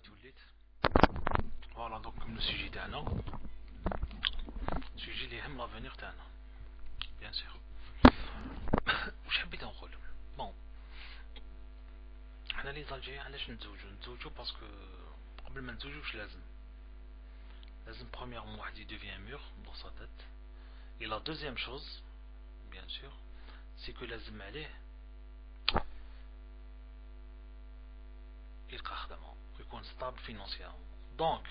عاود وليت. فوالا دونك من السوجي تاعنا، السوجي اللي يهم لافونيغ تاعنا بيان سيغ. واش حبيت نقول؟ بون حنا لي زالجيريان علاش نتزوجو باسكو قبل ما نتزوجو واش لازم برومييرمون واحد يدوفيان مور دون سا تيت. Et la deuxième chose, bien sûr, c'est que لازم عليه يلقى خدمة ويكون ستابل فينانسيا. دونك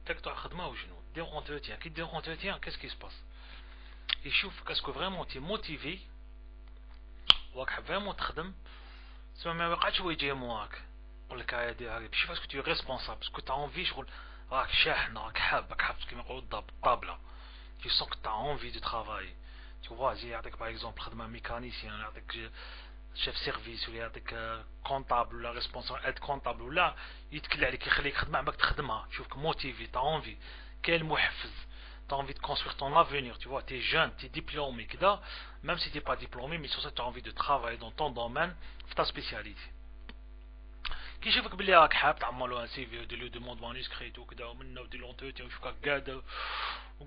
تقطع خدمة وشنو دير اونتروتيان. كي دير اونتروتيان كاس كي سباس؟ يشوف كاسكو فريمون تي موتيفي وراك حاب فريمون تخدم. سما ما يوقعش هو يجي موراك يقول لك هايا دير هاكا ماشي باسكو تي ريسبونسابل، باسكو تا اونفي شغل راك شاحن راك حاب كيما يقولوا الطابلة. Tu sens que tu as envie de travailler. Tu vois, j'ai par exemple un mécanicien, chef service, ou comptable, la responsable, aide comptable, ou là, il te dit qu'il tu es motivé, tu as envie. Quel محفز. Tu as envie de construire ton avenir, tu vois, tu es jeune, tu es diplômé, même si tu n'es pas diplômé, mais sur ça tu as envie de travailler dans ton domaine, dans ta spécialité. كي يشوفك بلي راك حاب تعملو ان سي في ودير له دوموند مانuscrite وكذا ومنه ودير لونتروتيان ويشوفك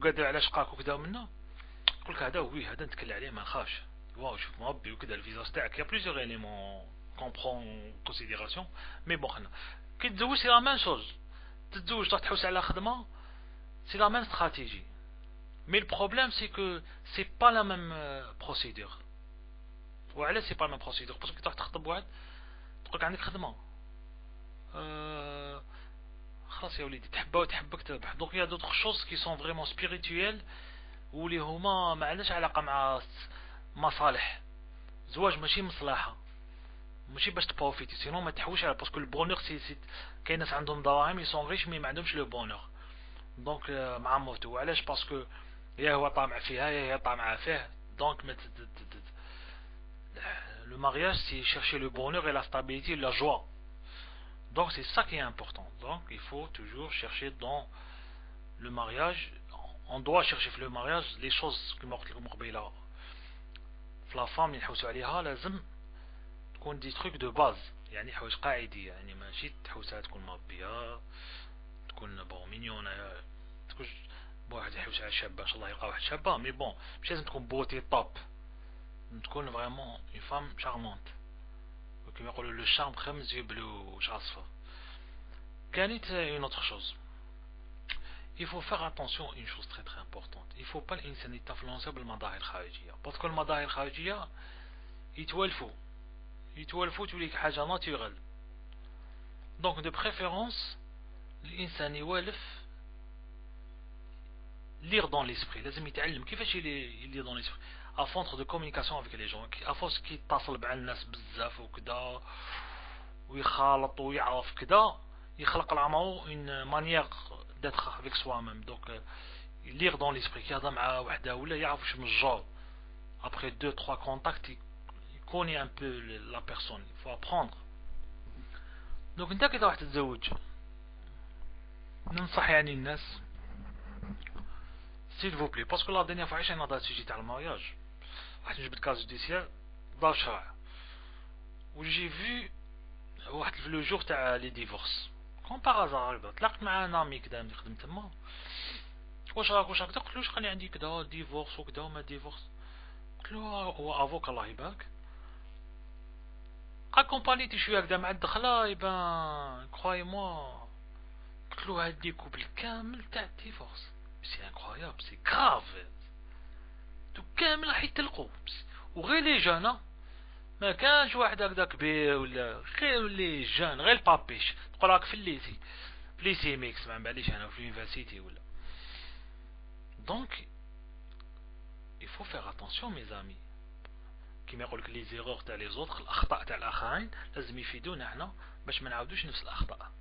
قادر على شقاك وكذا ومنه، يقول لك هذا وي هذا نتكل عليه ما نخافش. واو شوف مربي وكذا الفيزا تاعك يا بليزيور اليمون كومبرون كونسيديراسيون. مي بون خنا كي تزوج سي لا ميم شوز. تتزوج تروح تحوس على خدمه سي لا ميم استراتيجي. مي البروبليم سي كو سي با لا ميم بروسيدور. وعلاش سي با لا ميم بروسيدور؟ باسكو كي تروح تخطب واحد تقول لك عندك خدمه خلاص يا وليدي تحبها وتحبك تربح. دونك يا دوطخ شوز كي سون فريمون سبيريتويل واللي هما ما عندهاش علاقه مع مصالح. زواج ماشي مصلحه، ماشي باش تبروفيتي، سينو ما تحوش على باسكو البونور سي كاين ناس عندهم دراهم يسون ريش مي ما عندهمش لو بونور. دونك مع موتو علاش؟ باسكو يا هو طامع فيها يا هي طامعه فيه. دونك le mariage c'est chercher le bonheur et la stabilité et la joie. Donc c'est ça qui est important. Donc il faut toujours chercher dans le mariage, on doit chercher في le mariage les choses كما قلت لكم قبيله. في لا فام اللي نحوسوا عليها لازم تكون دي تروك دو باز، يعني حوايج قاعديه، يعني ماشي تحوسها تكون مربيه تكون بون مينيونه تكون واحد يحوس على شابه ان شاء الله يلقى واحد شابه. مي بون مش لازم تكون بوتي طوب، تكون فريمون اون فام شارمونت كما يقولوا لو شارم خمس يبلو شاصفه. كانت une autre chose. Il faut faire attention à une chose très très importante. Il faut pas الإنسان يتفلونسا بالمظاهر الخارجية، باسكو المظاهر الخارجية يتوالفوا توليك حاجة ناتورال. دونك دو بريفيرونس الإنسان يوالف lire dans l'esprit. لازم يتعلم كيفاش lire dans l'esprit à fondre de communication avec les gens. à force كي يتصل مع الناس بزاف وكذا ويخالط ويعرف كذا يخلق العمر une manière d'être avec soi-même. Donc lire dans l'esprit كي يهضر مع وحده ولا يعرف واش من الجور. après 2-3 contacts il connaît un peu la personne. il faut apprendre. donc انت كي راح تتزوج ننصح يعني الناس s'il vous plaît parce que la dernière fois عشنا هذا السوجي تاع المارياج واحد نجبد كاز جوديسيال دار شرع وجي في واحد في لو جور تاع لي ديفورس كون باغازار هكذا تلاقت مع نامي كذا اللي خدم تما. واش راك قلت له واش قال لي عندي كذا ديفورس وكذا وما ديفورس. قلت له هو افوك الله يبارك اكومبانيتي شويه هكذا مع الدخله يبان كروي موا. قلت له هاد دي كوبل كامل تاع ديفورس سي انكرويابل سي كراف تو كامل راح يتلقوا وغير لي جانا ما كانش واحد هكذا كبير ولا غير لي جان غير البابيش تقول راك في الليسي ميكس ما باليش انا في اليونيفرسيتي ولا. دونك il faut faire attention mes amis. كيما يقولك لي زيرور تاع لي زوطخ الاخطاء تاع الاخرين لازم يفيدونا حنا باش ما نعاودوش نفس الاخطاء.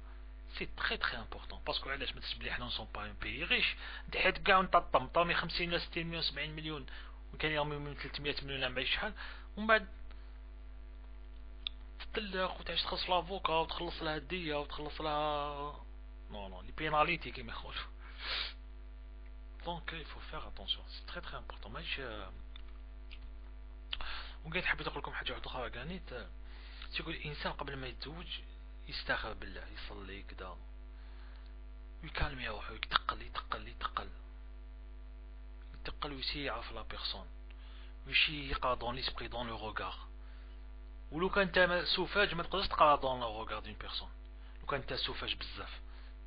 سي تري تري امبورطون باسكو علاش ما تسبلي حنا نسون با ان بي ريش حيت كاع نططم طامي 50 ولا 60 مليون 70 مليون وكان يومي من 300 مليون ولا شحال ومن بعد تطلق وتعيش تخلص لافوكا وتخلص لها الدية وتخلص لها نو لي بيناليتي كيما يقولوا. دونك il faut faire attention سي تري تري امبورطون. ماشي وقاعد حبيت نقول لكم حاجه اخرى كانت تقول الانسان قبل ما يتزوج يستخر بالله يصلي كذا ويكالمي روحو، يتقل يتقل يتقل يتقل ويسي يعرف لا بيرسون، ويشي يقرا دون ليسبري دون لو روغار. ولو كان انت سوفاج ما تقدرش تقرا دون لو روغار دون بيرسون. لو كان انت سوفاج بزاف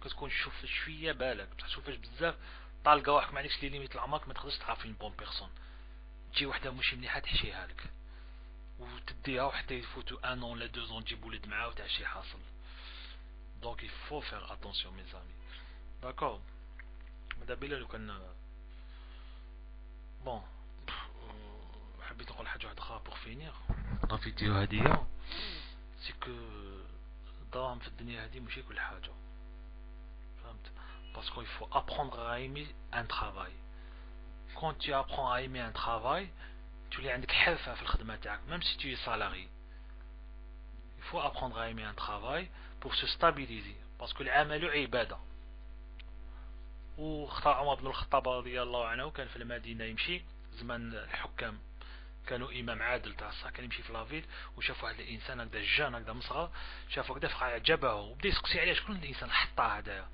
كتكون شوف شويه بالك، بصح سوفاج بزاف طالقه واحد ما عندكش لي ليميت العمرك ما تقدرش تعرف اون بون بيرسون. تجي وحده ماشي مليحه تحشيها لك وتديها وحتى يفوتوا ان ولا 2 تجيب ولد معاه وتاع شي حاصل. دونك يفو فير اتونسيون مي زامي. داكور. ماذا بينا لو كان بون حبيت نقول حاجه واحده اخرى بور فينير لا فيديو هاديه، سي كو الدراهم في الدنيا هادي ماشي كل حاجه، فهمت؟ باسكو يفو ابروندر ا ايمي ان ترافاي. كون tu apprends à aimer un travail تولي عندك حرفه في الخدمه تاعك même si tu es salarié. il faut apprendre à aimer un travail pour se stabiliser parce que العمل عباده. واختار عمر بن الخطاب رضي الله عنه كان في المدينه يمشي زمان الحكام كانوا امام عادل تاع الصح، كان يمشي في لافيل وشاف واحد الانسان هكذا جان هكذا مصغر، شافو هكذا فعجبه وبدا يسقسي عليه شكون الانسان الحطه هذايا.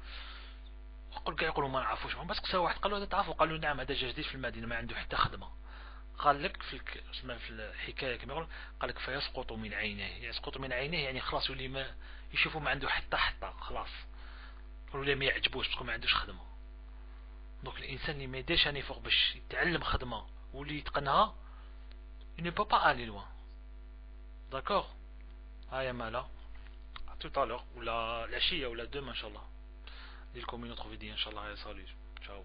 يقولوا ما نعرفوش، بس سقسا واحد قال له هذا تعرفوا؟ قال له نعم هذا جا جديد في المدينه ما عنده حتى خدمه. قال لك في في الحكايه كما يقول، قال لك فيسقط من عينيه. يسقط من عينيه يعني خلاص يولي ما يشوفوا ما عنده حتى خلاص، ولا ما يعجبوش باسكو ما عندوش خدمه. دونك الانسان اللي ما يديرش اني فوق باش يتعلم خدمه واللي يتقنها il ne peut pas aller loin. D'accord. هيا مالا tout à l'heure ولا العشيه ولا دوما ان شاء الله. ندير لكم une autre vidéo ان شاء الله. يا صالح. ciao.